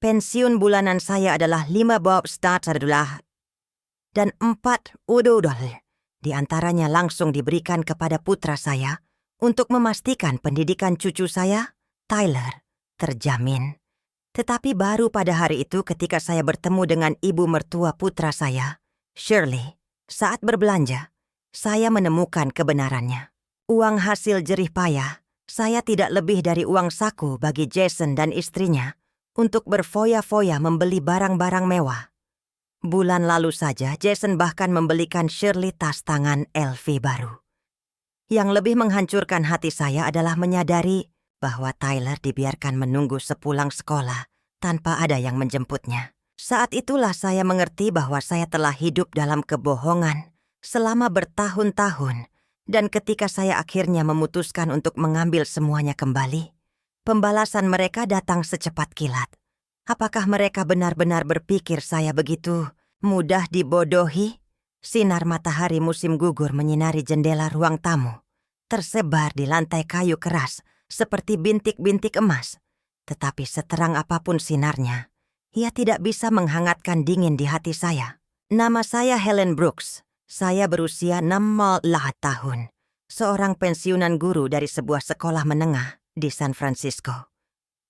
Pensiun bulanan saya adalah 5 bob starter dan 4 $. Di antaranya langsung diberikan kepada putra saya untuk memastikan pendidikan cucu saya, Tyler, terjamin. Tetapi baru pada hari itu ketika saya bertemu dengan ibu mertua putra saya, Shirley, saat berbelanja, saya menemukan kebenarannya. Uang hasil jerih payah, saya tidak lebih dari uang saku bagi Jason dan istrinya untuk berfoya-foya membeli barang-barang mewah. Bulan lalu saja, Jason bahkan membelikan Shirley tas tangan LV baru. Yang lebih menghancurkan hati saya adalah menyadari bahwa Tyler dibiarkan menunggu sepulang sekolah tanpa ada yang menjemputnya. Saat itulah saya mengerti bahwa saya telah hidup dalam kebohongan selama bertahun-tahun, dan ketika saya akhirnya memutuskan untuk mengambil semuanya kembali, pembalasan mereka datang secepat kilat. Apakah mereka benar-benar berpikir saya begitu mudah dibodohi? Sinar matahari musim gugur menyinari jendela ruang tamu, tersebar di lantai kayu keras seperti bintik-bintik emas. Tetapi seterang apapun sinarnya, ia tidak bisa menghangatkan dingin di hati saya. Nama saya Helen Brooks. Saya berusia 68 tahun, seorang pensiunan guru dari sebuah sekolah menengah di San Francisco.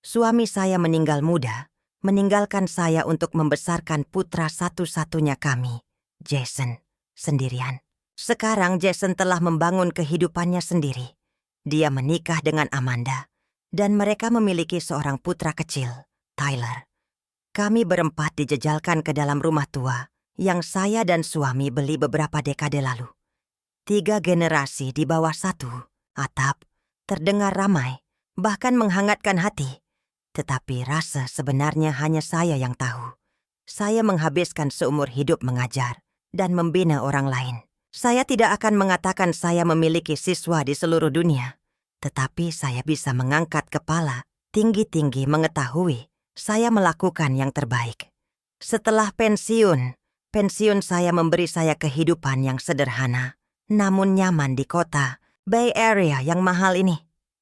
Suami saya meninggal muda, meninggalkan saya untuk membesarkan putra satu-satunya kami, Jason, sendirian. Sekarang Jason telah membangun kehidupannya sendiri. Dia menikah dengan Amanda, dan mereka memiliki seorang putra kecil, Tyler. Kami berempat dijejalkan ke dalam rumah tua yang saya dan suami beli beberapa dekade lalu. 3 generasi di bawah satu atap, terdengar ramai, bahkan menghangatkan hati. Tetapi rasa sebenarnya hanya saya yang tahu. Saya menghabiskan seumur hidup mengajar dan membina orang lain. Saya tidak akan mengatakan saya memiliki siswa di seluruh dunia, tetapi saya bisa mengangkat kepala tinggi-tinggi mengetahui saya melakukan yang terbaik. Setelah pensiun saya memberi saya kehidupan yang sederhana, namun nyaman di kota Bay Area yang mahal ini.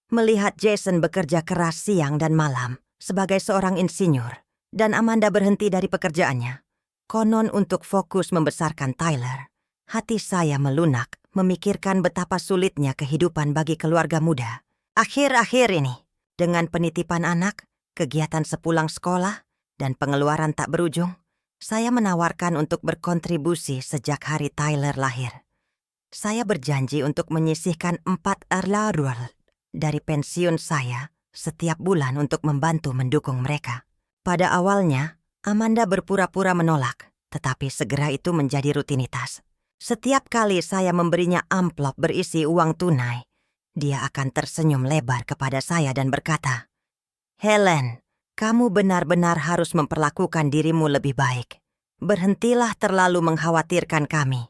Melihat Jason bekerja keras siang dan malam sebagai seorang insinyur, dan Amanda berhenti dari pekerjaannya, konon untuk fokus membesarkan Tyler, hati saya melunak memikirkan betapa sulitnya kehidupan bagi keluarga muda. Akhir-akhir ini, dengan penitipan anak, kegiatan sepulang sekolah, dan pengeluaran tak berujung, saya menawarkan untuk berkontribusi sejak hari Tyler lahir. Saya berjanji untuk menyisihkan 4 $. Dari pensiun saya setiap bulan untuk membantu mendukung mereka. Pada awalnya, Amanda berpura-pura menolak, tetapi segera itu menjadi rutinitas. Setiap kali saya memberinya amplop berisi uang tunai, dia akan tersenyum lebar kepada saya dan berkata, "Helen, kamu benar-benar harus memperlakukan dirimu lebih baik. Berhentilah terlalu mengkhawatirkan kami."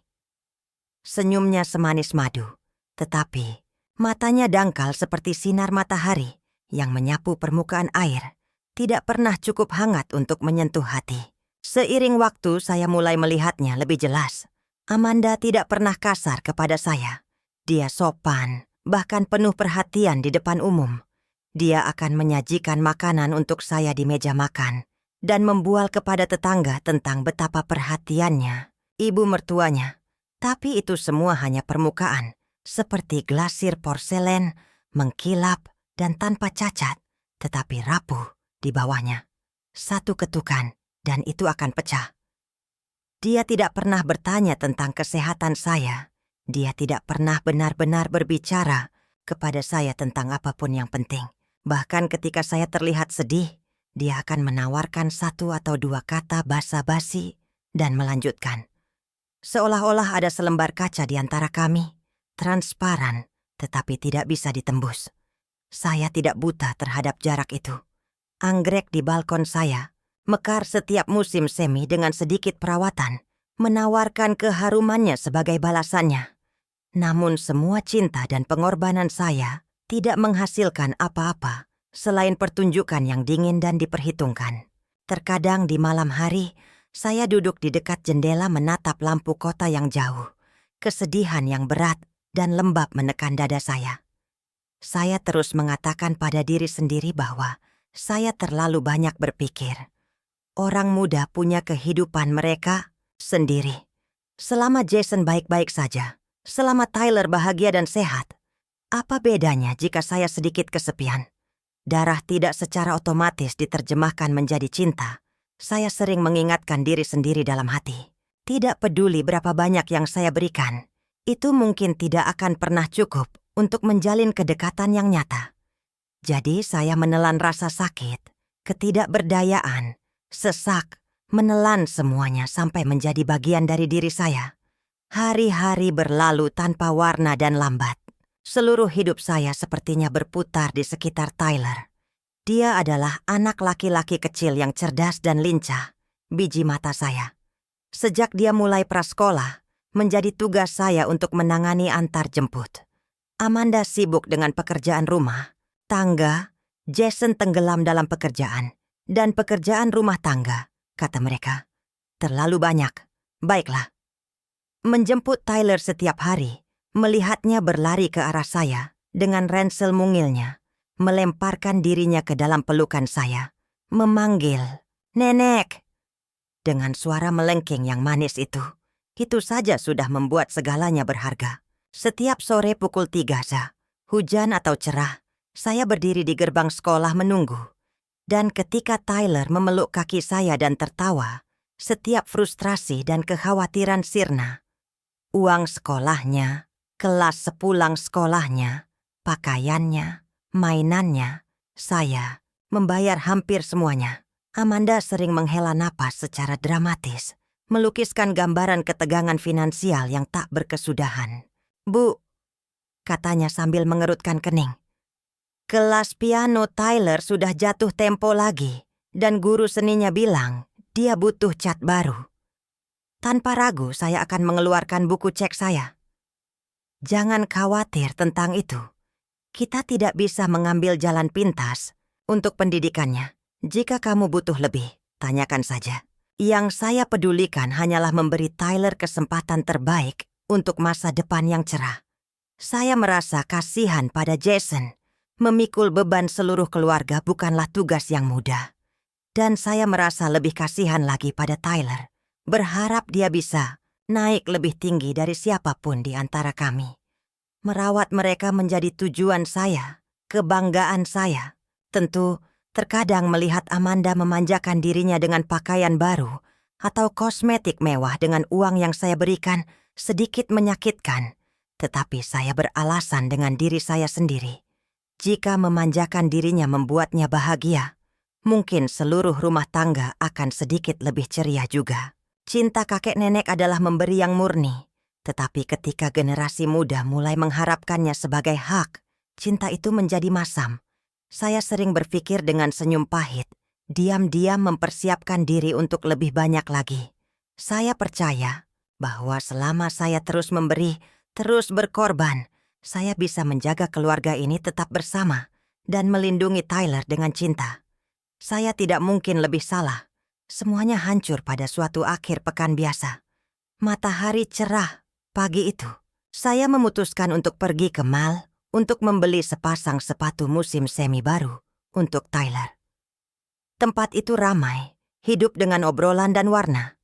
Senyumnya semanis madu, tetapi matanya dangkal seperti sinar matahari yang menyapu permukaan air, tidak pernah cukup hangat untuk menyentuh hati. Seiring waktu saya mulai melihatnya lebih jelas. Amanda tidak pernah kasar kepada saya. Dia sopan, bahkan penuh perhatian di depan umum. Dia akan menyajikan makanan untuk saya di meja makan dan membual kepada tetangga tentang betapa perhatiannya ibu mertuanya. Tapi itu semua hanya permukaan, seperti glasir porselen, mengkilap dan tanpa cacat, tetapi rapuh di bawahnya. Satu ketukan, dan itu akan pecah. Dia tidak pernah bertanya tentang kesehatan saya. Dia tidak pernah benar-benar berbicara kepada saya tentang apapun yang penting. Bahkan ketika saya terlihat sedih, dia akan menawarkan 1 atau 2 kata basa-basi dan melanjutkan. Seolah-olah ada selembar kaca di antara kami, transparan tetapi tidak bisa ditembus. Saya tidak buta terhadap jarak itu. Anggrek di balkon saya mekar setiap musim semi dengan sedikit perawatan, menawarkan keharumannya sebagai balasannya. Namun semua cinta dan pengorbanan saya tidak menghasilkan apa-apa selain pertunjukan yang dingin dan diperhitungkan. Terkadang di malam hari, saya duduk di dekat jendela menatap lampu kota yang jauh. Kesedihan yang berat dan lembab menekan dada saya. Saya terus mengatakan pada diri sendiri bahwa saya terlalu banyak berpikir. Orang muda punya kehidupan mereka sendiri. Selama Jason baik-baik saja, selama Tyler bahagia dan sehat, apa bedanya jika saya sedikit kesepian? Darah tidak secara otomatis diterjemahkan menjadi cinta. Saya sering mengingatkan diri sendiri dalam hati. Tidak peduli berapa banyak yang saya berikan, itu mungkin tidak akan pernah cukup untuk menjalin kedekatan yang nyata. Jadi saya menelan rasa sakit, ketidakberdayaan, sesak, menelan semuanya sampai menjadi bagian dari diri saya. Hari-hari berlalu tanpa warna dan lambat. Seluruh hidup saya sepertinya berputar di sekitar Tyler. Dia adalah anak laki-laki kecil yang cerdas dan lincah, biji mata saya. Sejak dia mulai prasekolah, menjadi tugas saya untuk menangani antar jemput. Amanda sibuk dengan pekerjaan rumah, tangga, Jason tenggelam dalam pekerjaan, dan pekerjaan rumah tangga, kata mereka. Terlalu banyak. Baiklah. Menjemput Tyler setiap hari, melihatnya berlari ke arah saya dengan ransel mungilnya, melemparkan dirinya ke dalam pelukan saya, memanggil, "Nenek!" Dengan suara melengking yang manis itu saja sudah membuat segalanya berharga. Setiap sore pukul 3 hujan atau cerah, saya berdiri di gerbang sekolah menunggu. Dan ketika Tyler memeluk kaki saya dan tertawa, setiap frustrasi dan kekhawatiran sirna. Uang sekolahnya, kelas sepulang sekolahnya, pakaiannya, mainannya, saya membayar hampir semuanya. Amanda sering menghela napas secara dramatis, melukiskan gambaran ketegangan finansial yang tak berkesudahan. "Bu," katanya sambil mengerutkan kening, "kelas piano Tyler sudah jatuh tempo lagi, dan guru seninya bilang dia butuh cat baru." Tanpa ragu saya akan mengeluarkan buku cek saya. "Jangan khawatir tentang itu. Kita tidak bisa mengambil jalan pintas untuk pendidikannya. Jika kamu butuh lebih, tanyakan saja. Yang saya pedulikan hanyalah memberi Tyler kesempatan terbaik untuk masa depan yang cerah." Saya merasa kasihan pada Jason. Memikul beban seluruh keluarga bukanlah tugas yang mudah. Dan saya merasa lebih kasihan lagi pada Tyler. Berharap dia bisa naik lebih tinggi dari siapapun di antara kami. Merawat mereka menjadi tujuan saya, kebanggaan saya. Tentu, terkadang melihat Amanda memanjakan dirinya dengan pakaian baru atau kosmetik mewah dengan uang yang saya berikan sedikit menyakitkan. Tetapi saya beralasan dengan diri saya sendiri. Jika memanjakan dirinya membuatnya bahagia, mungkin seluruh rumah tangga akan sedikit lebih ceria juga. Cinta kakek nenek adalah memberi yang murni. Tetapi ketika generasi muda mulai mengharapkannya sebagai hak, cinta itu menjadi masam. Saya sering berpikir dengan senyum pahit, diam-diam mempersiapkan diri untuk lebih banyak lagi. Saya percaya bahwa selama saya terus memberi, terus berkorban, saya bisa menjaga keluarga ini tetap bersama dan melindungi Tyler dengan cinta. Saya tidak mungkin lebih salah. Semuanya hancur pada suatu akhir pekan biasa. Matahari cerah pagi itu. Saya memutuskan untuk pergi ke mall untuk membeli sepasang sepatu musim semi baru untuk Tyler. Tempat itu ramai, hidup dengan obrolan dan warna.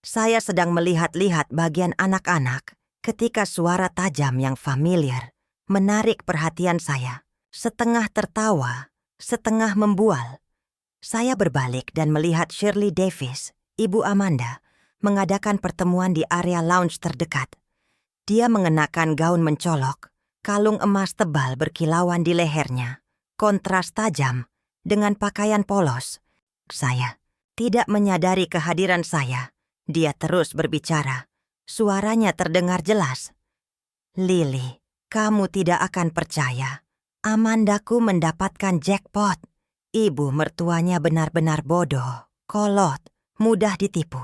Saya sedang melihat-lihat bagian anak-anak ketika suara tajam yang familiar menarik perhatian saya. Setengah tertawa, setengah membual. Saya berbalik dan melihat Shirley Davis, ibu Amanda, mengadakan pertemuan di area lounge terdekat. Dia mengenakan gaun mencolok, kalung emas tebal berkilauan di lehernya, kontras tajam dengan pakaian polos. Saya tidak menyadari kehadiran saya. Dia terus berbicara. Suaranya terdengar jelas. "Lily, kamu tidak akan percaya. Amandaku mendapatkan jackpot. Ibu mertuanya benar-benar bodoh, kolot, mudah ditipu.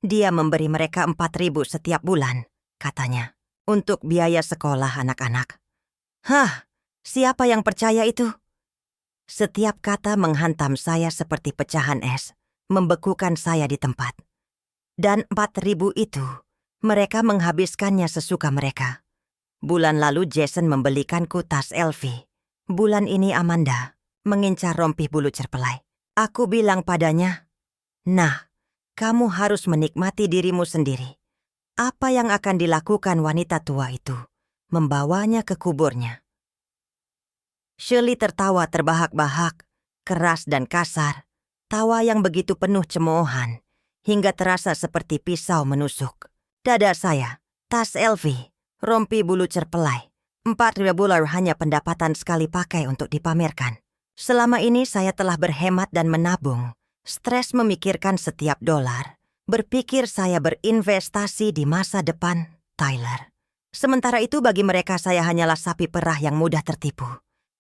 Dia memberi mereka 4.000 setiap bulan, katanya, untuk biaya sekolah anak-anak." "Hah, siapa yang percaya itu?" Setiap kata menghantam saya seperti pecahan es, membekukan saya di tempat. Dan 4.000 itu, mereka menghabiskannya sesuka mereka. Bulan lalu Jason membelikanku tas LV. Bulan ini Amanda mengincar rompi bulu cerpelai. Aku bilang padanya, Nah, kamu harus menikmati dirimu sendiri. Apa yang akan dilakukan wanita tua itu? Membawanya ke kuburnya. Shirley tertawa terbahak-bahak, keras dan kasar. Tawa yang begitu penuh cemoohan, hingga terasa seperti pisau menusuk. Dada saya, tas Elvi, rompi bulu cerpelai. $4,000 hanya pendapatan sekali pakai untuk dipamerkan. Selama ini saya telah berhemat dan menabung, stres memikirkan setiap dolar. Berpikir saya berinvestasi di masa depan Tyler. Sementara itu bagi mereka saya hanyalah sapi perah yang mudah tertipu.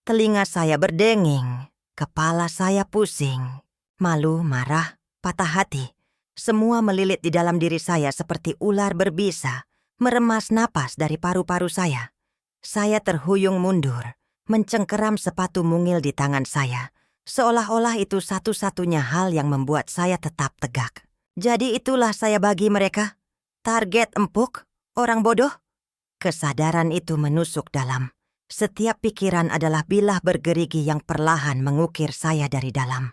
Telinga saya berdenging, kepala saya pusing, malu, marah, patah hati. Semua melilit di dalam diri saya seperti ular berbisa, meremas napas dari paru-paru saya. Saya terhuyung mundur, mencengkeram sepatu mungil di tangan saya, seolah-olah itu satu-satunya hal yang membuat saya tetap tegak. Jadi itulah saya bagi mereka, target empuk, orang bodoh. Kesadaran itu menusuk dalam. Setiap pikiran adalah bilah bergerigi yang perlahan mengukir saya dari dalam.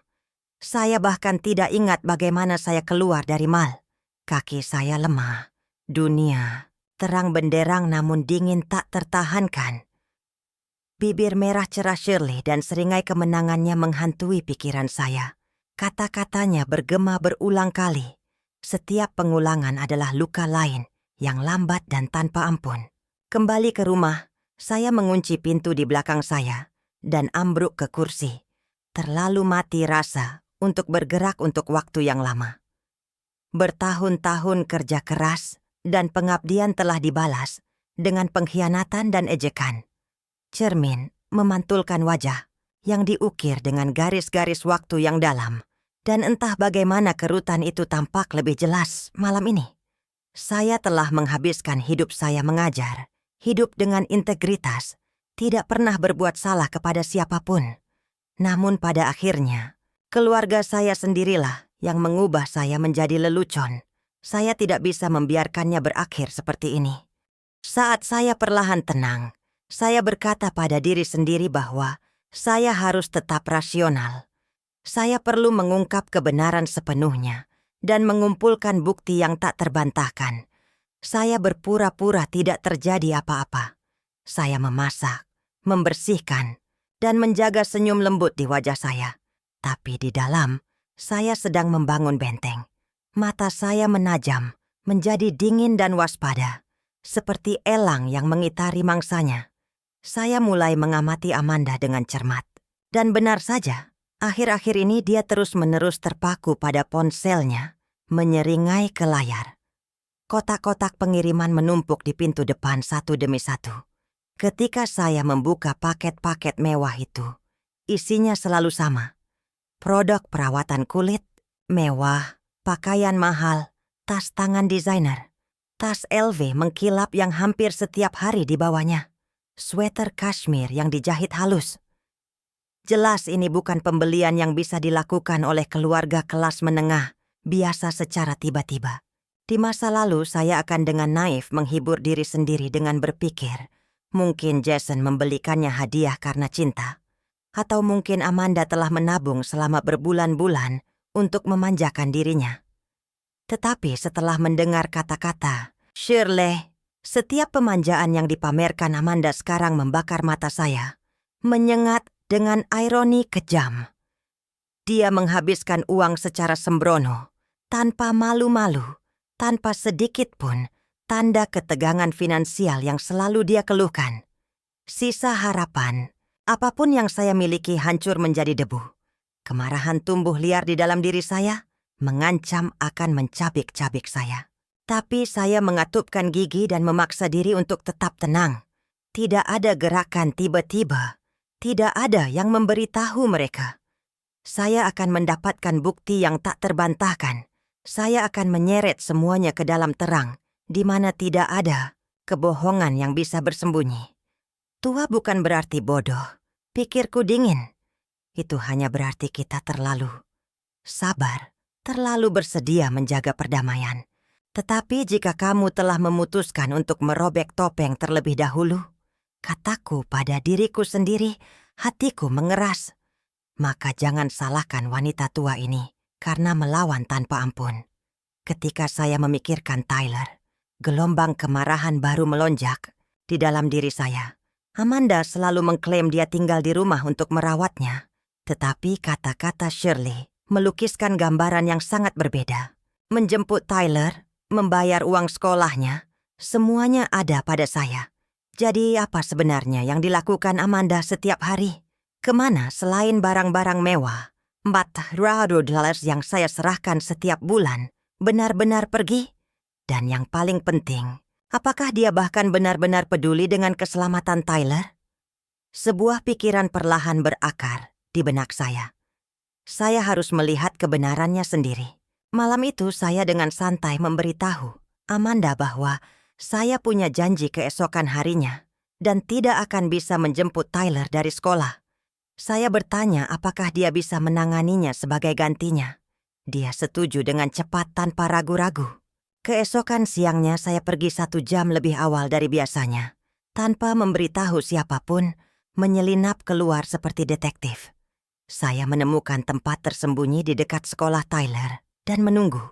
Saya bahkan tidak ingat bagaimana saya keluar dari mal. Kaki saya lemah. Dunia terang benderang namun dingin tak tertahankan. Bibir merah cerah Shirley dan seringai kemenangannya menghantui pikiran saya. Kata-katanya bergema berulang kali. Setiap pengulangan adalah luka lain yang lambat dan tanpa ampun. Kembali ke rumah, saya mengunci pintu di belakang saya dan ambruk ke kursi. Terlalu mati rasa untuk bergerak untuk waktu yang lama. Bertahun-tahun kerja keras dan pengabdian telah dibalas dengan pengkhianatan dan ejekan. Cermin memantulkan wajah yang diukir dengan garis-garis waktu yang dalam, dan entah bagaimana kerutan itu tampak lebih jelas malam ini. Saya telah menghabiskan hidup saya mengajar, hidup dengan integritas, tidak pernah berbuat salah kepada siapapun. Namun pada akhirnya, keluarga saya sendirilah yang mengubah saya menjadi lelucon. Saya tidak bisa membiarkannya berakhir seperti ini. Saat saya perlahan tenang, saya berkata pada diri sendiri bahwa saya harus tetap rasional. Saya perlu mengungkap kebenaran sepenuhnya dan mengumpulkan bukti yang tak terbantahkan. Saya berpura-pura tidak terjadi apa-apa. Saya memasak, membersihkan, dan menjaga senyum lembut di wajah saya. Tapi di dalam, saya sedang membangun benteng. Mata saya menajam, menjadi dingin dan waspada, seperti elang yang mengitari mangsanya. Saya mulai mengamati Amanda dengan cermat. Dan benar saja, akhir-akhir ini dia terus-menerus terpaku pada ponselnya, menyeringai ke layar. Kotak-kotak pengiriman menumpuk di pintu depan satu demi satu. Ketika saya membuka paket-paket mewah itu, isinya selalu sama. Produk perawatan kulit, mewah, pakaian mahal, tas tangan desainer. Tas LV mengkilap yang hampir setiap hari dibawanya. Sweater kashmir yang dijahit halus. Jelas ini bukan pembelian yang bisa dilakukan oleh keluarga kelas menengah, biasa secara tiba-tiba. Di masa lalu saya akan dengan naif menghibur diri sendiri dengan berpikir, mungkin Jason membelikannya hadiah karena cinta. Atau mungkin Amanda telah menabung selama berbulan-bulan untuk memanjakan dirinya. Tetapi setelah mendengar kata-kata, Shirley, setiap pemanjaan yang dipamerkan Amanda sekarang membakar mata saya, menyengat dengan ironi kejam. Dia menghabiskan uang secara sembrono, tanpa malu-malu, tanpa sedikit pun tanda ketegangan finansial yang selalu dia keluhkan. Sisa harapan, apapun yang saya miliki hancur menjadi debu. Kemarahan tumbuh liar di dalam diri saya, mengancam akan mencabik-cabik saya. Tapi saya mengatupkan gigi dan memaksa diri untuk tetap tenang. Tidak ada gerakan tiba-tiba, tidak ada yang memberitahu mereka. Saya akan mendapatkan bukti yang tak terbantahkan. Saya akan menyeret semuanya ke dalam terang, di mana tidak ada kebohongan yang bisa bersembunyi. Tua bukan berarti bodoh, pikirku dingin. Itu hanya berarti kita terlalu sabar, terlalu bersedia menjaga perdamaian. Tetapi jika kamu telah memutuskan untuk merobek topeng terlebih dahulu, kataku pada diriku sendiri, hatiku mengeras. Maka jangan salahkan wanita tua ini karena melawan tanpa ampun. Ketika saya memikirkan Tyler, gelombang kemarahan baru melonjak di dalam diri saya. Amanda selalu mengklaim dia tinggal di rumah untuk merawatnya. Tetapi kata-kata Shirley melukiskan gambaran yang sangat berbeda. Menjemput Tyler, membayar uang sekolahnya, semuanya ada pada saya. Jadi apa sebenarnya yang dilakukan Amanda setiap hari? Kemana selain barang-barang mewah, $400 yang saya serahkan setiap bulan benar-benar pergi? Dan yang paling penting, apakah dia bahkan benar-benar peduli dengan keselamatan Tyler? Sebuah pikiran perlahan berakar di benak saya. Saya harus melihat kebenarannya sendiri. Malam itu saya dengan santai memberitahu Amanda bahwa saya punya janji keesokan harinya dan tidak akan bisa menjemput Tyler dari sekolah. Saya bertanya apakah dia bisa menanganinya sebagai gantinya. Dia setuju dengan cepat tanpa ragu-ragu. Keesokan siangnya saya pergi 1 jam lebih awal dari biasanya. Tanpa memberitahu siapapun, menyelinap keluar seperti detektif. Saya menemukan tempat tersembunyi di dekat sekolah Tyler dan menunggu.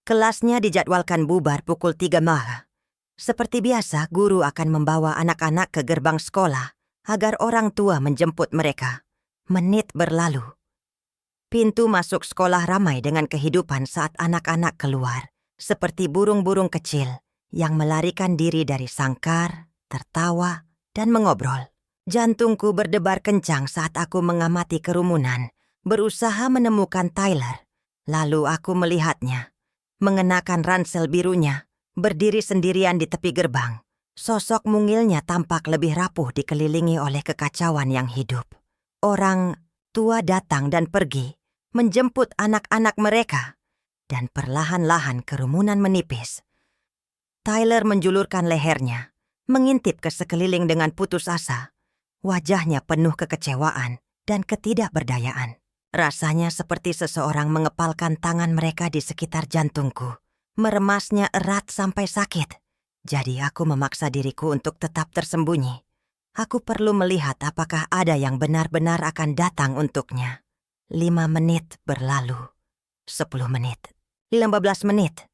Kelasnya dijadwalkan bubar pukul 3 malam. Seperti biasa, guru akan membawa anak-anak ke gerbang sekolah agar orang tua menjemput mereka. Menit berlalu. Pintu masuk sekolah ramai dengan kehidupan saat anak-anak keluar, seperti burung-burung kecil yang melarikan diri dari sangkar, tertawa, dan mengobrol. Jantungku berdebar kencang saat aku mengamati kerumunan, berusaha menemukan Tyler. Lalu aku melihatnya, mengenakan ransel birunya, berdiri sendirian di tepi gerbang. Sosok mungilnya tampak lebih rapuh dikelilingi oleh kekacauan yang hidup. Orang tua datang dan pergi, menjemput anak-anak mereka, dan perlahan-lahan kerumunan menipis. Tyler menjulurkan lehernya, mengintip ke sekeliling dengan putus asa. Wajahnya penuh kekecewaan dan ketidakberdayaan. Rasanya seperti seseorang mengepalkan tangan mereka di sekitar jantungku, meremasnya erat sampai sakit. Jadi aku memaksa diriku untuk tetap tersembunyi. Aku perlu melihat apakah ada yang benar-benar akan datang untuknya. 5 menit berlalu. 10 menit. 15 menit.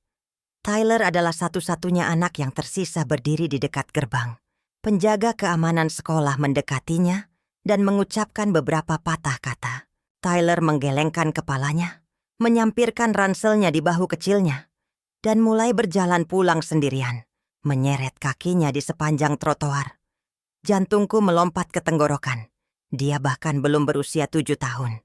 Tyler adalah satu-satunya anak yang tersisa berdiri di dekat gerbang. Penjaga keamanan sekolah mendekatinya dan mengucapkan beberapa patah kata. Tyler menggelengkan kepalanya, menyampirkan ranselnya di bahu kecilnya, dan mulai berjalan pulang sendirian, menyeret kakinya di sepanjang trotoar. Jantungku melompat ke tenggorokan. Dia bahkan belum berusia 7 tahun.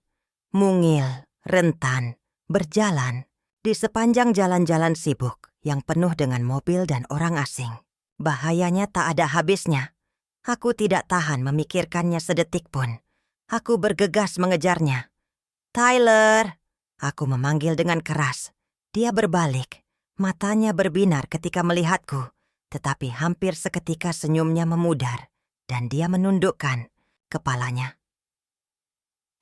Mungil, rentan, berjalan di sepanjang jalan-jalan sibuk yang penuh dengan mobil dan orang asing. Bahayanya tak ada habisnya. Aku tidak tahan memikirkannya sedetik pun. Aku bergegas mengejarnya. Tyler! Aku memanggil dengan keras. Dia berbalik. Matanya berbinar ketika melihatku. Tetapi hampir seketika senyumnya memudar. Dan dia menundukkan kepalanya.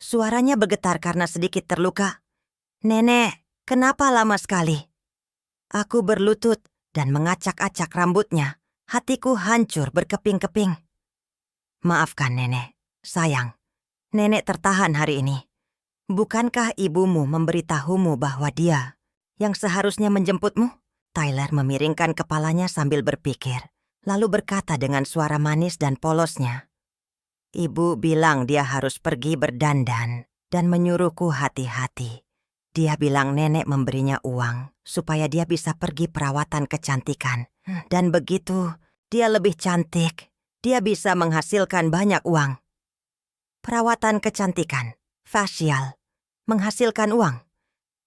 Suaranya bergetar karena sedikit terluka. Nenek, kenapa lama sekali? Aku berlutut dan mengacak-acak rambutnya. Hatiku hancur berkeping-keping. Maafkan nenek, sayang. Nenek tertahan hari ini. Bukankah ibumu memberitahumu bahwa dia yang seharusnya menjemputmu? Tyler memiringkan kepalanya sambil berpikir. Lalu berkata dengan suara manis dan polosnya, Ibu bilang dia harus pergi berdandan dan menyuruhku hati-hati. Dia bilang nenek memberinya uang supaya dia bisa pergi perawatan kecantikan. Dan begitu dia lebih cantik, dia bisa menghasilkan banyak uang. Perawatan kecantikan, facial, menghasilkan uang.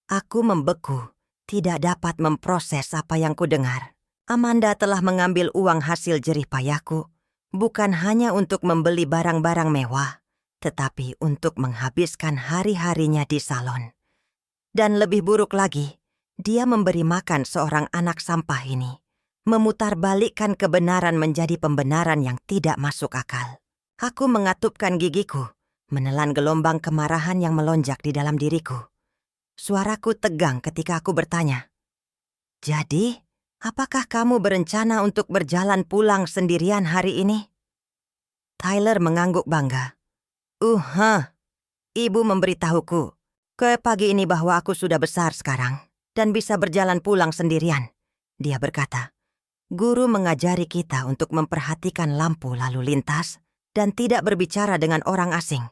Aku membeku, tidak dapat memproses apa yang kudengar. Amanda telah mengambil uang hasil jerih payahku, bukan hanya untuk membeli barang-barang mewah, tetapi untuk menghabiskan hari-harinya di salon. Dan lebih buruk lagi, dia memberi makan seorang anak sampah ini, memutarbalikkan kebenaran menjadi pembenaran yang tidak masuk akal. Aku mengatupkan gigiku, menelan gelombang kemarahan yang melonjak di dalam diriku. Suaraku tegang ketika aku bertanya, Jadi, apakah kamu berencana untuk berjalan pulang sendirian hari ini? Tyler mengangguk bangga. Ibu memberitahuku. ke pagi ini bahwa aku sudah besar sekarang dan bisa berjalan pulang sendirian, dia berkata. Guru mengajari kita untuk memperhatikan lampu lalu lintas dan tidak berbicara dengan orang asing.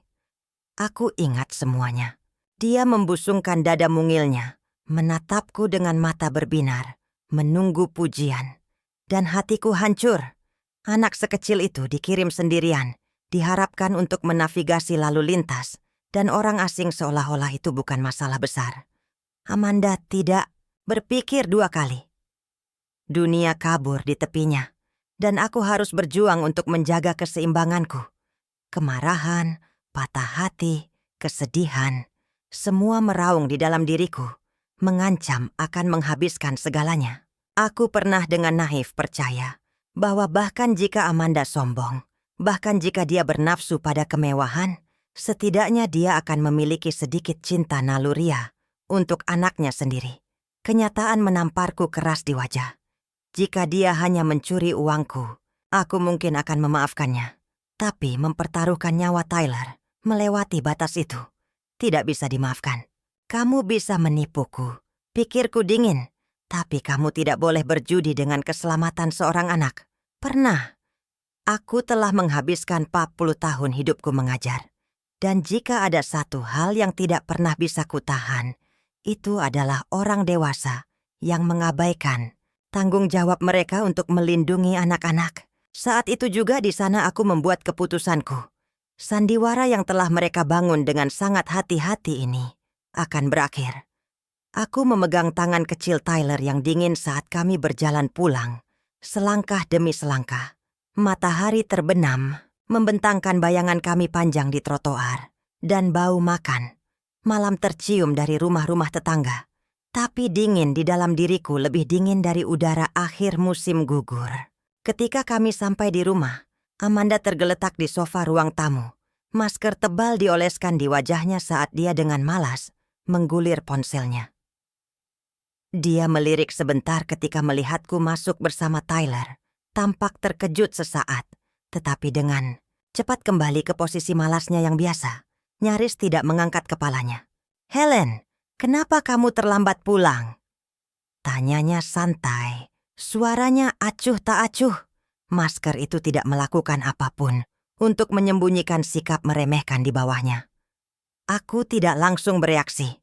Aku ingat semuanya. Dia membusungkan dada mungilnya, menatapku dengan mata berbinar, menunggu pujian. Dan hatiku hancur. Anak sekecil itu dikirim sendirian, diharapkan untuk menavigasi lalu lintas, dan orang asing seolah-olah itu bukan masalah besar. Amanda tidak berpikir dua kali. Dunia kabur di tepinya, dan aku harus berjuang untuk menjaga keseimbanganku. Kemarahan, patah hati, kesedihan, semua meraung di dalam diriku, mengancam akan menghabiskan segalanya. Aku pernah dengan naif percaya bahwa bahkan jika Amanda sombong, bahkan jika dia bernafsu pada kemewahan, setidaknya dia akan memiliki sedikit cinta naluriah untuk anaknya sendiri. Kenyataan menamparku keras di wajah. Jika dia hanya mencuri uangku, aku mungkin akan memaafkannya. Tapi mempertaruhkan nyawa Tyler melewati batas itu tidak bisa dimaafkan. Kamu bisa menipuku, pikirku dingin, tapi kamu tidak boleh berjudi dengan keselamatan seorang anak. Pernah. Aku telah menghabiskan 40 tahun hidupku mengajar. Dan jika ada satu hal yang tidak pernah bisa kutahan, itu adalah orang dewasa yang mengabaikan tanggung jawab mereka untuk melindungi anak-anak. Saat itu juga di sana aku membuat keputusanku. Sandiwara yang telah mereka bangun dengan sangat hati-hati ini akan berakhir. Aku memegang tangan kecil Tyler yang dingin saat kami berjalan pulang, selangkah demi selangkah. Matahari terbenam, membentangkan bayangan kami panjang di trotoar, dan bau makan. Malam tercium dari rumah-rumah tetangga. Tapi dingin di dalam diriku lebih dingin dari udara akhir musim gugur. Ketika kami sampai di rumah, Amanda tergeletak di sofa ruang tamu. Masker tebal dioleskan di wajahnya saat dia dengan malas menggulir ponselnya. Dia melirik sebentar ketika melihatku masuk bersama Tyler. Tampak terkejut sesaat, tetapi dengan cepat kembali ke posisi malasnya yang biasa. Nyaris tidak mengangkat kepalanya. "Helen, kenapa kamu terlambat pulang?" Tanyanya santai, suaranya acuh tak acuh. Masker itu tidak melakukan apapun untuk menyembunyikan sikap meremehkan di bawahnya. Aku tidak langsung bereaksi.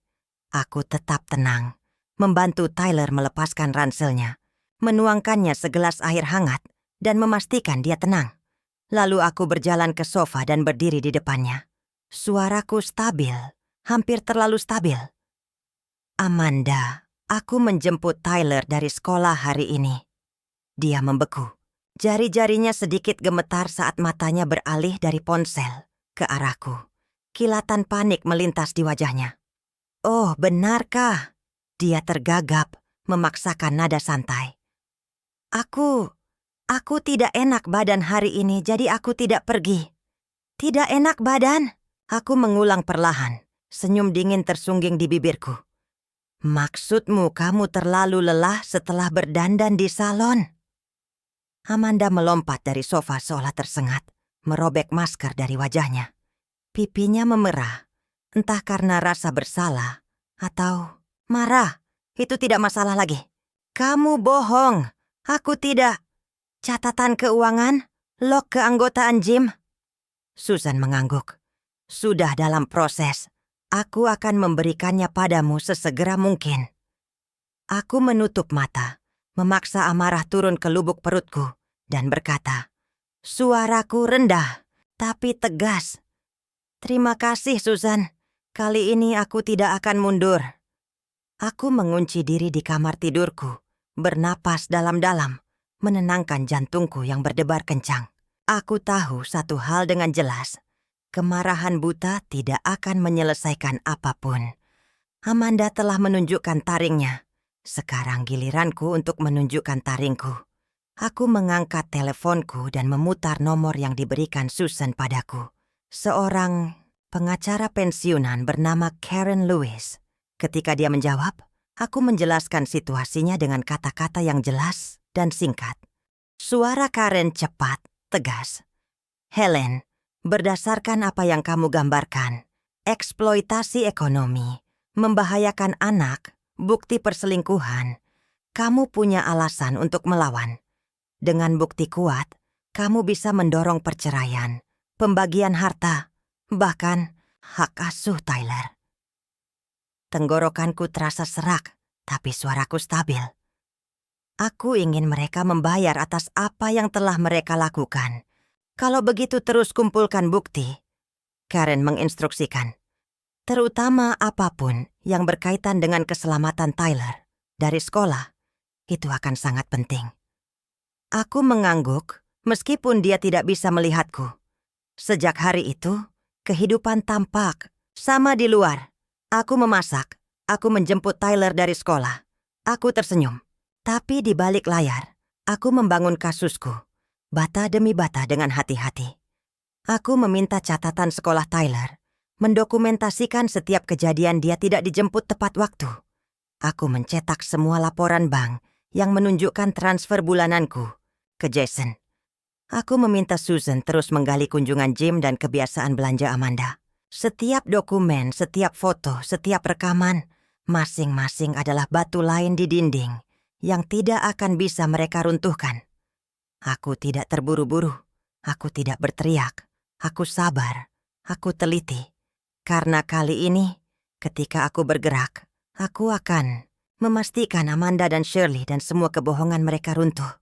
Aku tetap tenang, membantu Tyler melepaskan ranselnya, menuangkannya segelas air hangat, dan memastikan dia tenang. Lalu aku berjalan ke sofa dan berdiri di depannya. Suaraku stabil, hampir terlalu stabil. "Amanda, aku menjemput Tyler dari sekolah hari ini." Dia membeku. Jari-jarinya sedikit gemetar saat matanya beralih dari ponsel ke arahku. Kilatan panik melintas di wajahnya. "Oh, benarkah?" Dia tergagap, memaksakan nada santai. Aku tidak enak badan hari ini, jadi aku tidak pergi." "Tidak enak badan?" Aku mengulang perlahan, senyum dingin tersungging di bibirku. "Maksudmu kamu terlalu lelah setelah berdandan di salon?" Amanda melompat dari sofa seolah tersengat, merobek masker dari wajahnya. Pipinya memerah, entah karena rasa bersalah atau marah. Itu tidak masalah lagi. "Kamu bohong. Aku tidak." "Catatan keuangan? Log keanggotaan gym?" Susan mengangguk. "Sudah dalam proses. Aku akan memberikannya padamu sesegera mungkin." Aku menutup mata, memaksa amarah turun ke lubuk perutku, dan berkata, suaraku rendah, tapi tegas. "Terima kasih, Susan. Kali ini aku tidak akan mundur." Aku mengunci diri di kamar tidurku, bernapas dalam-dalam, menenangkan jantungku yang berdebar kencang. Aku tahu satu hal dengan jelas. Kemarahan buta tidak akan menyelesaikan apapun. Amanda telah menunjukkan taringnya. Sekarang giliranku untuk menunjukkan taringku. Aku mengangkat teleponku dan memutar nomor yang diberikan Susan padaku. Seorang pengacara pensiunan bernama Karen Lewis. Ketika dia menjawab, aku menjelaskan situasinya dengan kata-kata yang jelas dan singkat. Suara Karen cepat, tegas. "Helen, berdasarkan apa yang kamu gambarkan, eksploitasi ekonomi membahayakan anak, bukti perselingkuhan, kamu punya alasan untuk melawan. Dengan bukti kuat, kamu bisa mendorong perceraian, pembagian harta, bahkan hak asuh Tyler. Tenggorokanku terasa serak, tapi suaraku stabil. Aku ingin mereka membayar atas apa yang telah mereka lakukan. Kalau begitu terus kumpulkan bukti, Karen menginstruksikan. Terutama apapun yang berkaitan dengan keselamatan Tyler dari sekolah, itu akan sangat penting. Aku mengangguk meskipun dia tidak bisa melihatku. Sejak hari itu, kehidupan tampak sama di luar. Aku memasak, aku menjemput Tyler dari sekolah. Aku tersenyum. Tapi di balik layar, aku membangun kasusku, bata demi bata dengan hati-hati. Aku meminta catatan sekolah Tyler, mendokumentasikan setiap kejadian dia tidak dijemput tepat waktu. Aku mencetak semua laporan bank yang menunjukkan transfer bulananku ke Jason. Aku meminta Susan terus menggali kunjungan Jim dan kebiasaan belanja Amanda. Setiap dokumen, setiap foto, setiap rekaman, masing-masing adalah batu lain di dinding yang tidak akan bisa mereka runtuhkan. Aku tidak terburu-buru, aku tidak berteriak, aku sabar, aku teliti. Karena kali ini, ketika aku bergerak, aku akan memastikan Amanda dan Shirley dan semua kebohongan mereka runtuh.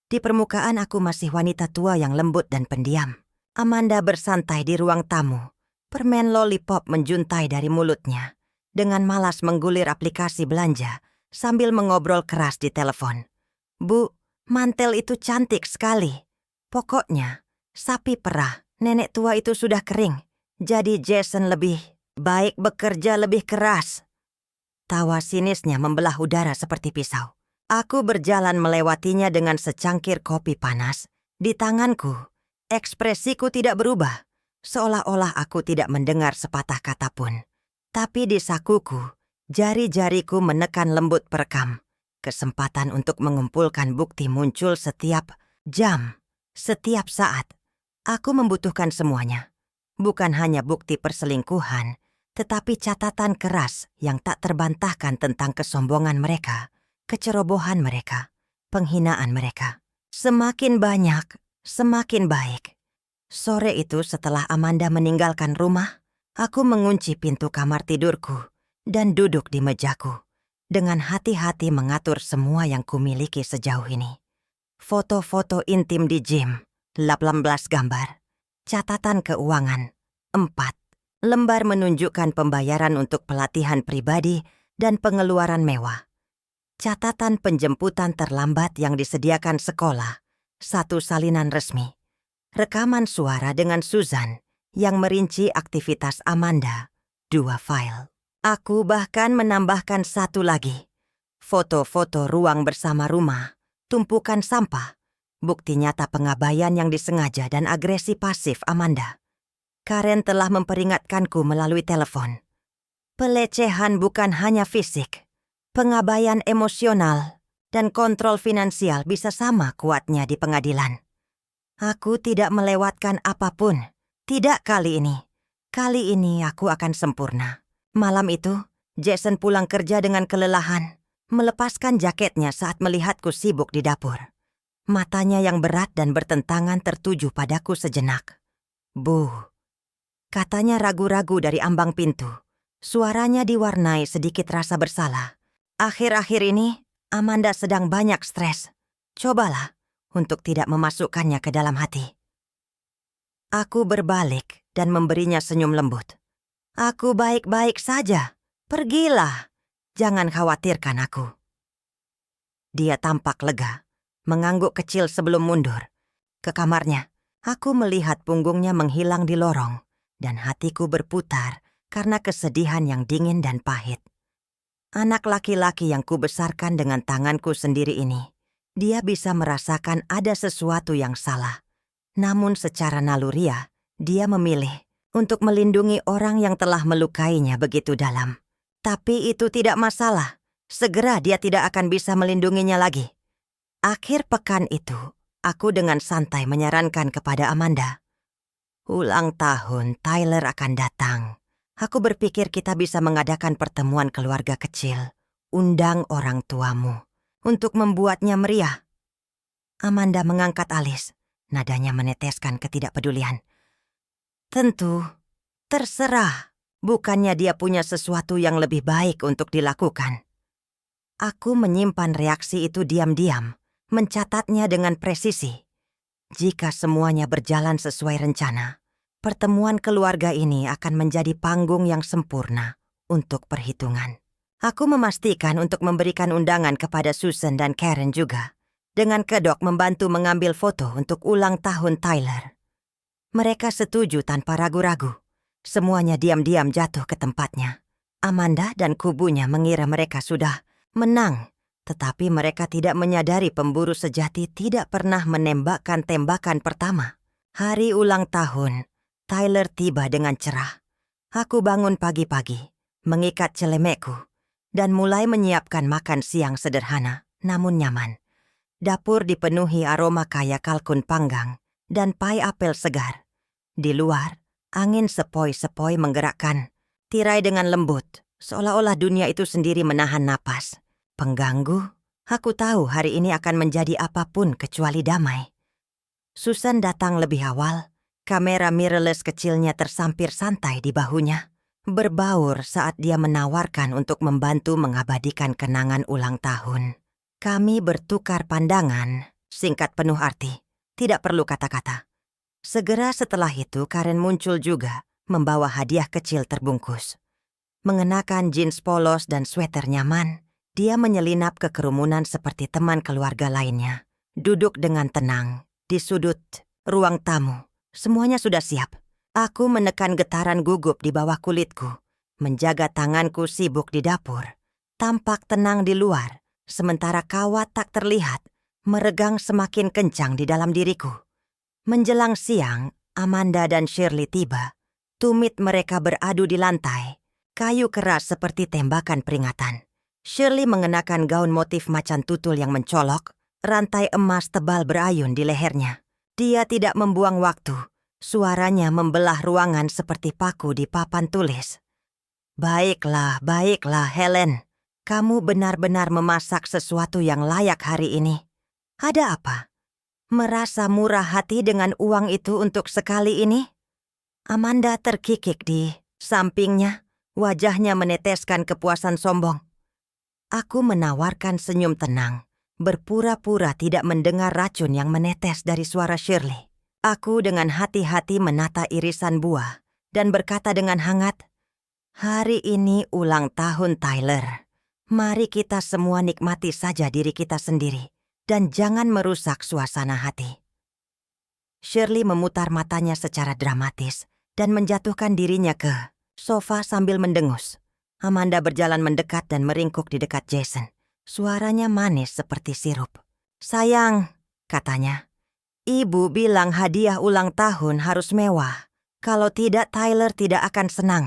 Di permukaan aku masih wanita tua yang lembut dan pendiam. Amanda bersantai di ruang tamu. Permen lollipop menjuntai dari mulutnya. Dengan malas menggulir aplikasi belanja sambil mengobrol keras di telepon. Bu, mantel itu cantik sekali. Pokoknya, sapi perah, nenek tua itu sudah kering. Jadi Jason lebih baik bekerja lebih keras. Tawa sinisnya membelah udara seperti pisau. Aku berjalan melewatinya dengan secangkir kopi panas. Di tanganku, ekspresiku tidak berubah. Seolah-olah aku tidak mendengar sepatah kata pun. Tapi di sakuku, jari-jariku menekan lembut perekam. Kesempatan untuk mengumpulkan bukti muncul setiap jam, setiap saat. Aku membutuhkan semuanya. Bukan hanya bukti perselingkuhan, tetapi catatan keras yang tak terbantahkan tentang kesombongan mereka, kecerobohan mereka, penghinaan mereka. Semakin banyak, semakin baik. Sore itu setelah Amanda meninggalkan rumah, aku mengunci pintu kamar tidurku dan duduk di mejaku, dengan hati-hati mengatur semua yang kumiliki sejauh ini. Foto-foto intim di gym, 18 gambar. Catatan keuangan, 4. Lembar menunjukkan pembayaran untuk pelatihan pribadi dan pengeluaran mewah. Catatan penjemputan terlambat yang disediakan sekolah, 1 salinan resmi. Rekaman suara dengan Susan yang merinci aktivitas Amanda, 2 file. Aku bahkan menambahkan 1 lagi. Foto-foto ruang bersama rumah, tumpukan sampah. Bukti nyata pengabaian yang disengaja dan agresi pasif Amanda. Karen telah memperingatkanku melalui telepon. Pelecehan bukan hanya fisik. Pengabaian emosional dan kontrol finansial bisa sama kuatnya di pengadilan. Aku tidak melewatkan apapun. Tidak kali ini. Kali ini aku akan sempurna. Malam itu, Jason pulang kerja dengan kelelahan, melepaskan jaketnya saat melihatku sibuk di dapur. Matanya yang berat dan bertentangan tertuju padaku sejenak. Bu, katanya ragu-ragu dari ambang pintu. Suaranya diwarnai sedikit rasa bersalah. Akhir-akhir ini, Amanda sedang banyak stres. Cobalah untuk tidak memasukkannya ke dalam hati. Aku berbalik dan memberinya senyum lembut. Aku baik-baik saja. Pergilah. Jangan khawatirkan aku. Dia tampak lega. Mengangguk kecil sebelum mundur. Ke kamarnya, aku melihat punggungnya menghilang di lorong, dan hatiku berputar karena kesedihan yang dingin dan pahit. Anak laki-laki yang kubesarkan dengan tanganku sendiri ini, dia bisa merasakan ada sesuatu yang salah. Namun secara naluriah, dia memilih untuk melindungi orang yang telah melukainya begitu dalam. Tapi itu tidak masalah. Segera dia tidak akan bisa melindunginya lagi. Akhir pekan itu, aku dengan santai menyarankan kepada Amanda. Ulang tahun Tyler akan datang. Aku berpikir kita bisa mengadakan pertemuan keluarga kecil. Undang orang tuamu untuk membuatnya meriah. Amanda mengangkat alis. Nadanya meneteskan ketidakpedulian. Tentu, terserah. Bukannya dia punya sesuatu yang lebih baik untuk dilakukan. Aku menyimpan reaksi itu diam-diam, mencatatnya dengan presisi. Jika semuanya berjalan sesuai rencana, pertemuan keluarga ini akan menjadi panggung yang sempurna untuk perhitungan. Aku memastikan untuk memberikan undangan kepada Susan dan Karen juga, dengan kedok membantu mengambil foto untuk ulang tahun Tyler. Mereka setuju tanpa ragu-ragu. Semuanya diam-diam jatuh ke tempatnya. Amanda dan kubunya mengira mereka sudah menang, tetapi mereka tidak menyadari pemburu sejati tidak pernah menembakkan tembakan pertama. Hari ulang tahun, Tyler tiba dengan cerah. Aku bangun pagi-pagi, mengikat celemekku, dan mulai menyiapkan makan siang sederhana, namun nyaman. Dapur dipenuhi aroma kaya kalkun panggang dan pai apel segar. Di luar, angin sepoi-sepoi menggerakkan tirai dengan lembut, seolah-olah dunia itu sendiri menahan napas. Pengganggu, aku tahu hari ini akan menjadi apapun kecuali damai. Susan datang lebih awal, kamera mirrorless kecilnya tersampir santai di bahunya. Berbaur saat dia menawarkan untuk membantu mengabadikan kenangan ulang tahun. Kami bertukar pandangan, singkat penuh arti, tidak perlu kata-kata. Segera setelah itu Karen muncul juga, membawa hadiah kecil terbungkus. Mengenakan jeans polos dan sweater nyaman, dia menyelinap ke kerumunan seperti teman keluarga lainnya. Duduk dengan tenang, di sudut ruang tamu. Semuanya sudah siap. Aku menekan getaran gugup di bawah kulitku, menjaga tanganku sibuk di dapur. Tampak tenang di luar, sementara kawat tak terlihat, meregang semakin kencang di dalam diriku. Menjelang siang, Amanda dan Shirley tiba. Tumit mereka beradu di lantai, kayu keras seperti tembakan peringatan. Shirley mengenakan gaun motif macan tutul yang mencolok, rantai emas tebal berayun di lehernya. Dia tidak membuang waktu. Suaranya membelah ruangan seperti paku di papan tulis. Baiklah, Helen. Kamu benar-benar memasak sesuatu yang layak hari ini. Ada apa? Merasa murah hati dengan uang itu untuk sekali ini? Amanda terkikik di sampingnya, wajahnya meneteskan kepuasan sombong. Aku menawarkan senyum tenang, berpura-pura tidak mendengar racun yang menetes dari suara Shirley. Aku dengan hati-hati menata irisan buah dan berkata dengan hangat, "Hari ini ulang tahun Tyler. Mari kita semua nikmati saja diri kita sendiri dan jangan merusak suasana hati." Shirley memutar matanya secara dramatis dan menjatuhkan dirinya ke sofa sambil mendengus. Amanda berjalan mendekat dan meringkuk di dekat Jason. Suaranya manis seperti sirup. "Sayang," katanya, "Ibu bilang hadiah ulang tahun harus mewah. Kalau tidak, Tyler tidak akan senang.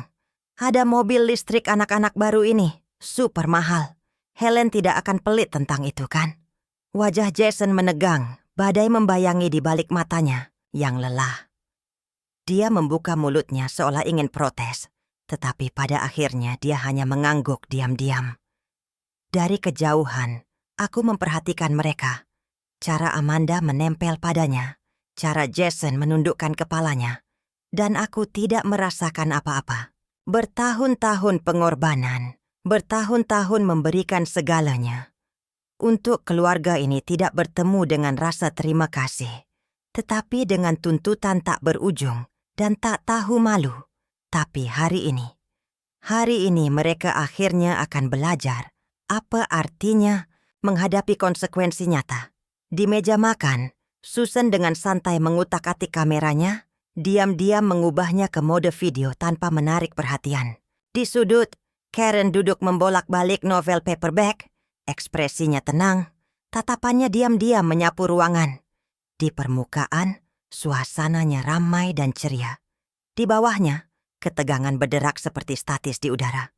Ada mobil listrik anak-anak baru ini, super mahal. Helen tidak akan pelit tentang itu, kan?" Wajah Jason menegang, badai membayangi di balik matanya yang lelah. Dia membuka mulutnya seolah ingin protes, tetapi pada akhirnya dia hanya mengangguk diam-diam. Dari kejauhan, aku memperhatikan mereka. Cara Amanda menempel padanya, cara Jason menundukkan kepalanya, dan aku tidak merasakan apa-apa. Bertahun-tahun pengorbanan, bertahun-tahun memberikan segalanya. Untuk keluarga ini tidak bertemu dengan rasa terima kasih, tetapi dengan tuntutan tak berujung dan tak tahu malu. Tapi hari ini mereka akhirnya akan belajar apa artinya menghadapi konsekuensi nyata. Di meja makan, Susan dengan santai mengutak-atik kameranya, diam-diam mengubahnya ke mode video tanpa menarik perhatian. Di sudut, Karen duduk membolak-balik novel paperback, ekspresinya tenang, tatapannya diam-diam menyapu ruangan. Di permukaan, suasananya ramai dan ceria. Di bawahnya, ketegangan berderak seperti statis di udara.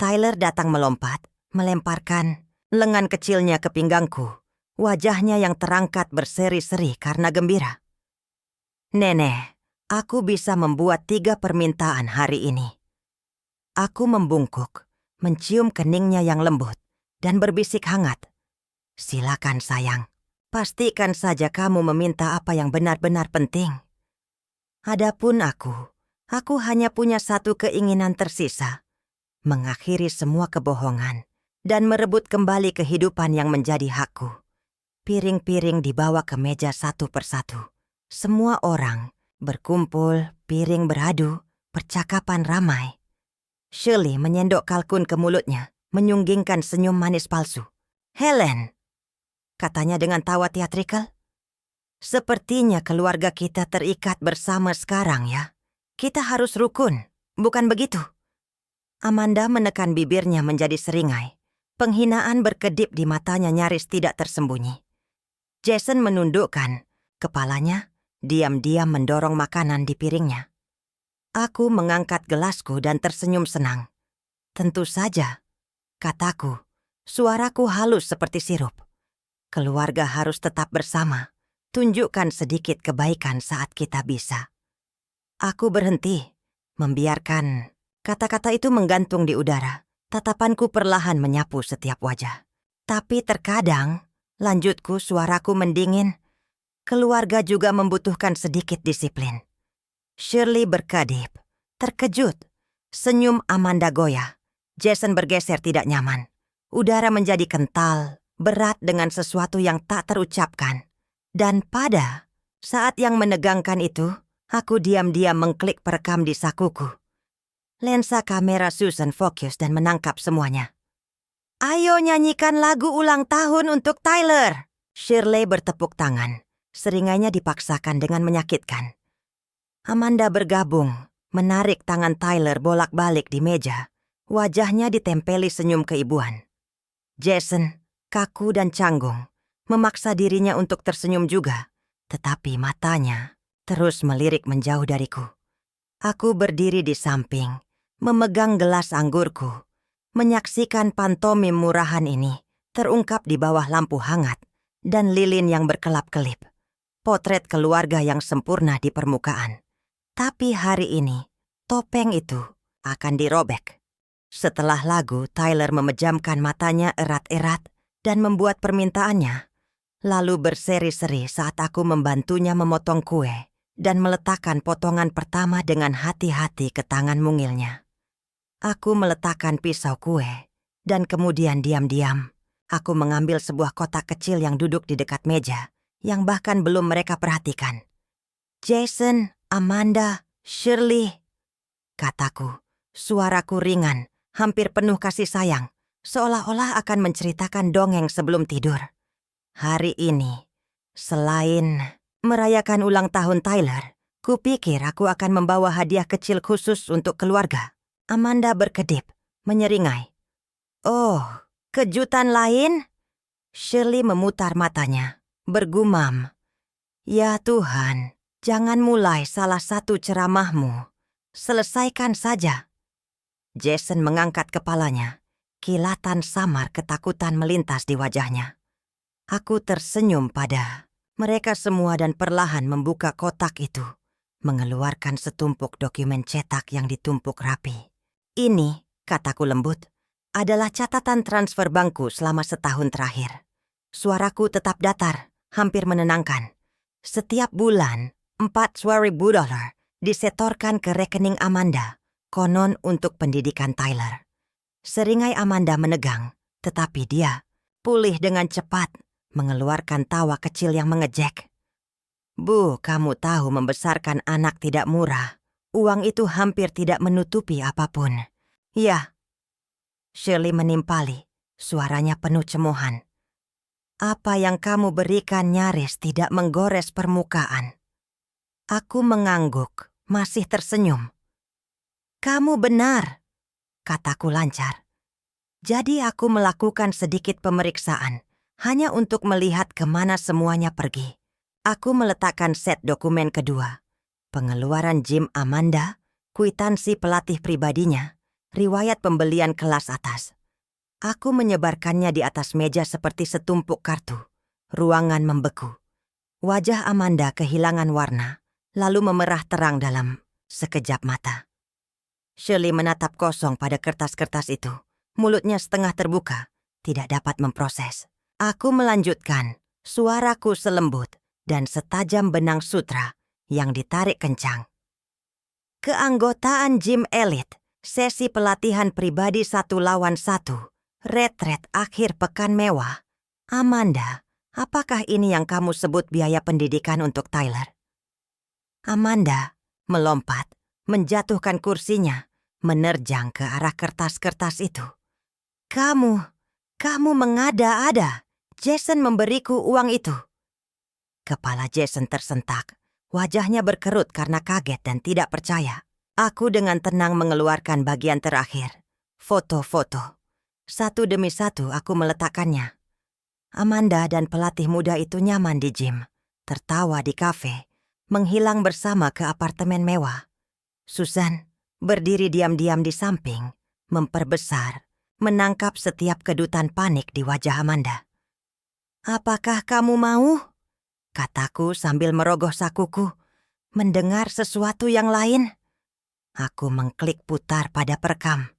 Tyler datang melompat, melemparkan lengan kecilnya ke pinggangku. Wajahnya yang terangkat berseri-seri karena gembira. "Nenek, aku bisa membuat 3 permintaan hari ini." Aku membungkuk, mencium keningnya yang lembut, dan berbisik hangat. Silakan sayang, pastikan saja kamu meminta apa yang benar-benar penting. Adapun aku hanya punya satu keinginan tersisa, mengakhiri semua kebohongan dan merebut kembali kehidupan yang menjadi hakku. Piring-piring dibawa ke meja satu persatu. Semua orang berkumpul, piring beradu, percakapan ramai. Shirley menyendok kalkun ke mulutnya, menyunggingkan senyum manis palsu. "Helen," katanya dengan tawa teatrikal. "Sepertinya keluarga kita terikat bersama sekarang ya. Kita harus rukun, bukan begitu?" Amanda menekan bibirnya menjadi seringai. Penghinaan berkedip di matanya nyaris tidak tersembunyi. Jason menundukkan kepalanya, diam-diam mendorong makanan di piringnya. Aku mengangkat gelasku dan tersenyum senang. "Tentu saja," kataku, suaraku halus seperti sirup. "Keluarga harus tetap bersama. Tunjukkan sedikit kebaikan saat kita bisa." Aku berhenti, membiarkan kata-kata itu menggantung di udara. Tatapanku perlahan menyapu setiap wajah. Tapi terkadang, lanjutku, suaraku mendingin, keluarga juga membutuhkan sedikit disiplin. Shirley berkedip, terkejut. Senyum Amanda goyah. Jason bergeser tidak nyaman. Udara menjadi kental, berat dengan sesuatu yang tak terucapkan. Dan pada saat yang menegangkan itu, aku diam-diam mengklik perekam di sakuku. Lensa kamera Susan fokus dan menangkap semuanya. "Ayo nyanyikan lagu ulang tahun untuk Tyler." Shirley bertepuk tangan. Seringainya dipaksakan dengan menyakitkan. Amanda bergabung, menarik tangan Tyler bolak-balik di meja. Wajahnya ditempeli senyum keibuan. Jason, kaku dan canggung, memaksa dirinya untuk tersenyum juga. Tetapi matanya terus melirik menjauh dariku. Aku berdiri di samping, memegang gelas anggurku, menyaksikan pantomim murahan ini terungkap di bawah lampu hangat dan lilin yang berkelap-kelip. Potret keluarga yang sempurna di permukaan. Tapi hari ini, topeng itu akan dirobek. Setelah lagu, Tyler memejamkan matanya erat-erat dan membuat permintaannya, lalu berseri-seri saat aku membantunya memotong kue dan meletakkan potongan pertama dengan hati-hati ke tangan mungilnya. Aku meletakkan pisau kue, dan kemudian diam-diam, aku mengambil sebuah kotak kecil yang duduk di dekat meja, yang bahkan belum mereka perhatikan. "Jason, Amanda, Shirley," kataku, suaraku ringan, hampir penuh kasih sayang, seolah-olah akan menceritakan dongeng sebelum tidur. "Hari ini, selain merayakan ulang tahun Tyler, kupikir aku akan membawa hadiah kecil khusus untuk keluarga." Amanda berkedip, menyeringai. "Oh, kejutan lain?" Shirley memutar matanya, bergumam. "Ya Tuhan, jangan mulai salah satu ceramahmu. Selesaikan saja." Jason mengangkat kepalanya. Kilatan samar ketakutan melintas di wajahnya. Aku tersenyum pada mereka semua dan perlahan membuka kotak itu, mengeluarkan setumpuk dokumen cetak yang ditumpuk rapi. "Ini," kataku lembut, "adalah catatan transfer bankku selama setahun terakhir." Suaraku tetap datar, hampir menenangkan. Setiap bulan, $4,000 disetorkan ke rekening Amanda, konon untuk pendidikan Tyler. Seringai Amanda menegang, tetapi dia pulih dengan cepat, mengeluarkan tawa kecil yang mengejek. "Bu, kamu tahu membesarkan anak tidak murah. Uang itu hampir tidak menutupi apapun." "Ya," Shirley menimpali, suaranya penuh cemoohan. "Apa yang kamu berikan nyaris tidak menggores permukaan." Aku mengangguk, masih tersenyum. "Kamu benar," kataku lancar. Jadi aku melakukan sedikit pemeriksaan, hanya untuk melihat kemana semuanya pergi. Aku meletakkan set dokumen kedua. Pengeluaran gym Amanda, kwitansi pelatih pribadinya, riwayat pembelian kelas atas. Aku menyebarkannya di atas meja seperti setumpuk kartu. Ruangan membeku. Wajah Amanda kehilangan warna, lalu memerah terang dalam sekejap mata. Shirley menatap kosong pada kertas-kertas itu. Mulutnya setengah terbuka, tidak dapat memproses. Aku melanjutkan, suaraku selembut dan setajam benang sutra yang ditarik kencang. Keanggotaan gym elit, sesi pelatihan pribadi 1-lawan-1, retret akhir pekan mewah. Amanda, apakah ini yang kamu sebut biaya pendidikan untuk Tyler? Amanda melompat, menjatuhkan kursinya, menerjang ke arah kertas-kertas itu. Kamu mengada-ada. Jason memberiku uang itu. Kepala Jason tersentak. Wajahnya berkerut karena kaget dan tidak percaya. Aku dengan tenang mengeluarkan bagian terakhir. Foto-foto. Satu demi satu aku meletakkannya. Amanda dan pelatih muda itu nyaman di gym, tertawa di kafe, menghilang bersama ke apartemen mewah. Susan berdiri diam-diam di samping, memperbesar, menangkap setiap kedutan panik di wajah Amanda. "Apakah kamu mau?" kataku sambil merogoh sakuku, mendengar sesuatu yang lain. Aku mengklik putar pada perekam.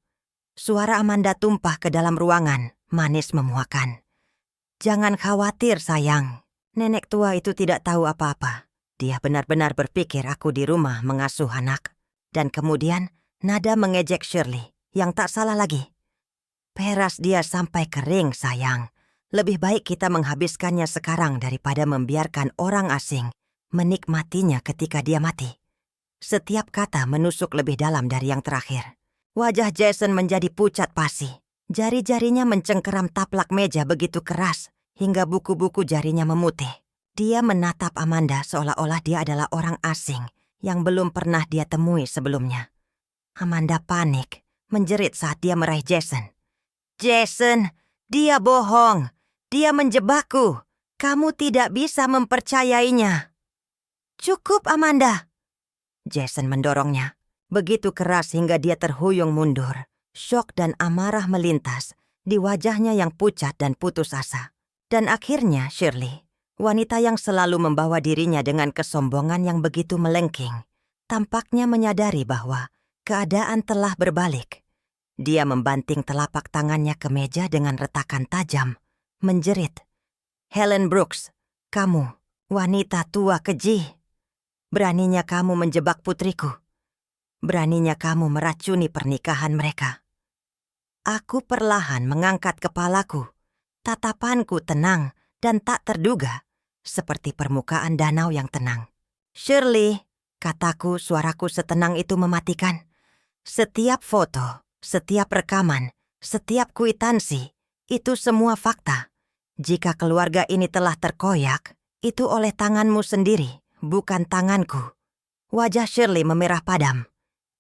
Suara Amanda tumpah ke dalam ruangan, manis memuakan. "Jangan khawatir, sayang. Nenek tua itu tidak tahu apa-apa. Dia benar-benar berpikir aku di rumah mengasuh anak." Dan kemudian nada mengejek Shirley, yang tak salah lagi. "Peras dia sampai kering, sayang. Lebih baik kita menghabiskannya sekarang daripada membiarkan orang asing menikmatinya ketika dia mati." Setiap kata menusuk lebih dalam dari yang terakhir. Wajah Jason menjadi pucat pasi. Jari-jarinya mencengkeram taplak meja begitu keras hingga buku-buku jarinya memutih. Dia menatap Amanda seolah-olah dia adalah orang asing yang belum pernah dia temui sebelumnya. Amanda panik, menjerit saat dia meraih Jason. "Jason, dia bohong. Dia menjebakku. Kamu tidak bisa mempercayainya." "Cukup, Amanda." Jason mendorongnya, begitu keras hingga dia terhuyung mundur. Syok dan amarah melintas di wajahnya yang pucat dan putus asa. Dan akhirnya Shirley, wanita yang selalu membawa dirinya dengan kesombongan yang begitu melengking, tampaknya menyadari bahwa keadaan telah berbalik. Dia membanting telapak tangannya ke meja dengan retakan tajam, menjerit, "Helen Brooks, kamu, wanita tua keji. Beraninya kamu menjebak putriku. Beraninya kamu meracuni pernikahan mereka." Aku perlahan mengangkat kepalaku. Tatapanku tenang dan tak terduga, seperti permukaan danau yang tenang. "Shirley," kataku, suaraku setenang itu mematikan. "Setiap foto, setiap rekaman, setiap kwitansi, itu semua fakta. Jika keluarga ini telah terkoyak, itu oleh tanganmu sendiri, bukan tanganku." Wajah Shirley memerah padam.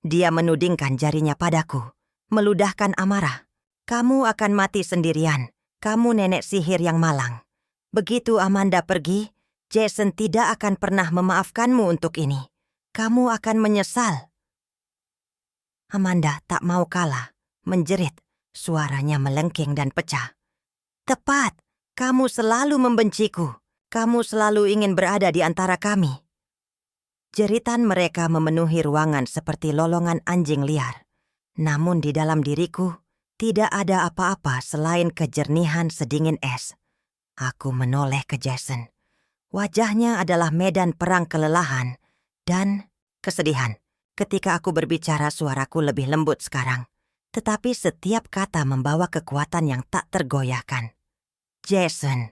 Dia menudingkan jarinya padaku, meludahkan amarah. "Kamu akan mati sendirian. Kamu nenek sihir yang malang. Begitu Amanda pergi, Jason tidak akan pernah memaafkanmu untuk ini. Kamu akan menyesal." Amanda tak mau kalah, menjerit, suaranya melengking dan pecah. "Tepat, kamu selalu membenciku. Kamu selalu ingin berada di antara kami." Jeritan mereka memenuhi ruangan seperti lolongan anjing liar. Namun di dalam diriku, tidak ada apa-apa selain kejernihan sedingin es. Aku menoleh ke Jason. Wajahnya adalah medan perang kelelahan dan kesedihan. Ketika aku berbicara, suaraku lebih lembut sekarang. Tetapi setiap kata membawa kekuatan yang tak tergoyahkan. "Jason,"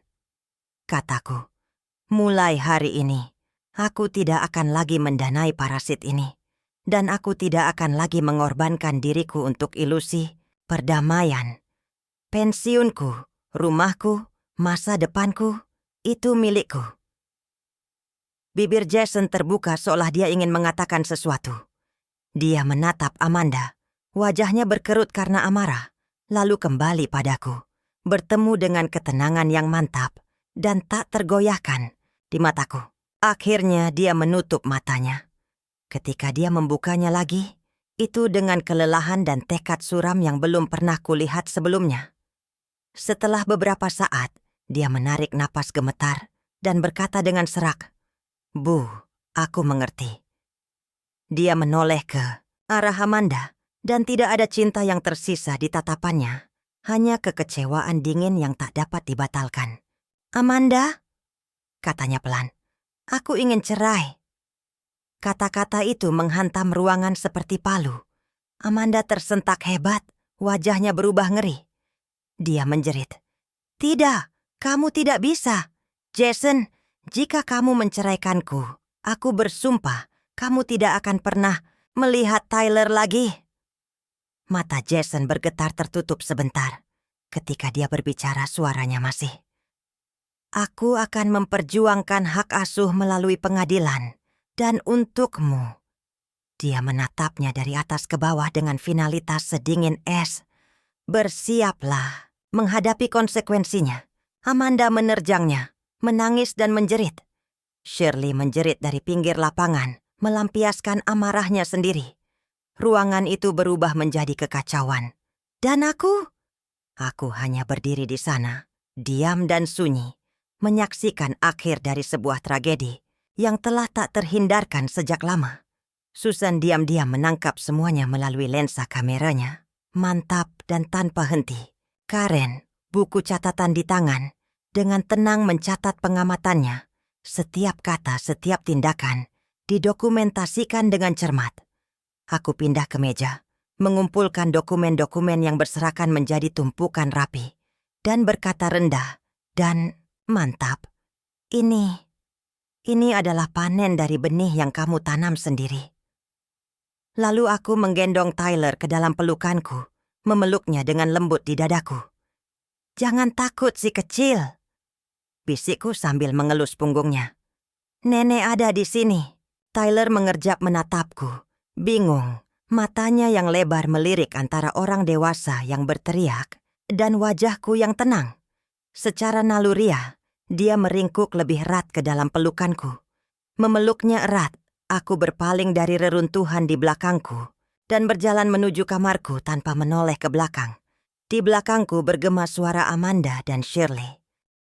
kataku, "mulai hari ini, aku tidak akan lagi mendanai parasit ini. Dan aku tidak akan lagi mengorbankan diriku untuk ilusi perdamaian. Pensiunku, rumahku, masa depanku, itu milikku." Bibir Jason terbuka seolah dia ingin mengatakan sesuatu. Dia menatap Amanda. Wajahnya berkerut karena amarah, lalu kembali padaku, bertemu dengan ketenangan yang mantap dan tak tergoyahkan di mataku. Akhirnya dia menutup matanya. Ketika dia membukanya lagi, itu dengan kelelahan dan tekad suram yang belum pernah kulihat sebelumnya. Setelah beberapa saat, dia menarik napas gemetar dan berkata dengan serak, "Bu, aku mengerti." Dia menoleh ke arah Amanda, Dan tidak ada cinta yang tersisa di tatapannya, hanya kekecewaan dingin yang tak dapat dibatalkan. "Amanda," katanya pelan, "aku ingin cerai." Kata-kata itu menghantam ruangan seperti palu. Amanda tersentak hebat, wajahnya berubah ngeri. Dia menjerit, "Tidak, kamu tidak bisa. Jason, jika kamu menceraikanku, aku bersumpah kamu tidak akan pernah melihat Tyler lagi." Mata Jason bergetar tertutup sebentar. Ketika dia berbicara, suaranya masih, "Aku akan memperjuangkan hak asuh melalui pengadilan. Dan untukmu." Dia menatapnya dari atas ke bawah dengan finalitas sedingin es. "Bersiaplah menghadapi konsekuensinya." Amanda menerjangnya, menangis dan menjerit. Shirley menjerit dari pinggir lapangan, melampiaskan amarahnya sendiri. Ruangan itu berubah menjadi kekacauan. Dan aku hanya berdiri di sana, diam dan sunyi, menyaksikan akhir dari sebuah tragedi yang telah tak terhindarkan sejak lama. Susan diam-diam menangkap semuanya melalui lensa kameranya. Mantap dan tanpa henti, Karen, buku catatan di tangan, dengan tenang mencatat pengamatannya. Setiap kata, setiap tindakan didokumentasikan dengan cermat. Aku pindah ke meja, mengumpulkan dokumen-dokumen yang berserakan menjadi tumpukan rapi, dan berkata rendah dan mantap, Ini adalah panen dari benih yang kamu tanam sendiri." Lalu aku menggendong Tyler ke dalam pelukanku, memeluknya dengan lembut di dadaku. "Jangan takut si kecil," bisikku sambil mengelus punggungnya. "Nenek ada di sini." Tyler mengerjap menatapku, bingung. Matanya yang lebar melirik antara orang dewasa yang berteriak dan wajahku yang tenang. Secara naluriah, dia meringkuk lebih erat ke dalam pelukanku. Memeluknya erat, aku berpaling dari reruntuhan di belakangku dan berjalan menuju kamarku tanpa menoleh ke belakang. Di belakangku bergema suara Amanda dan Shirley.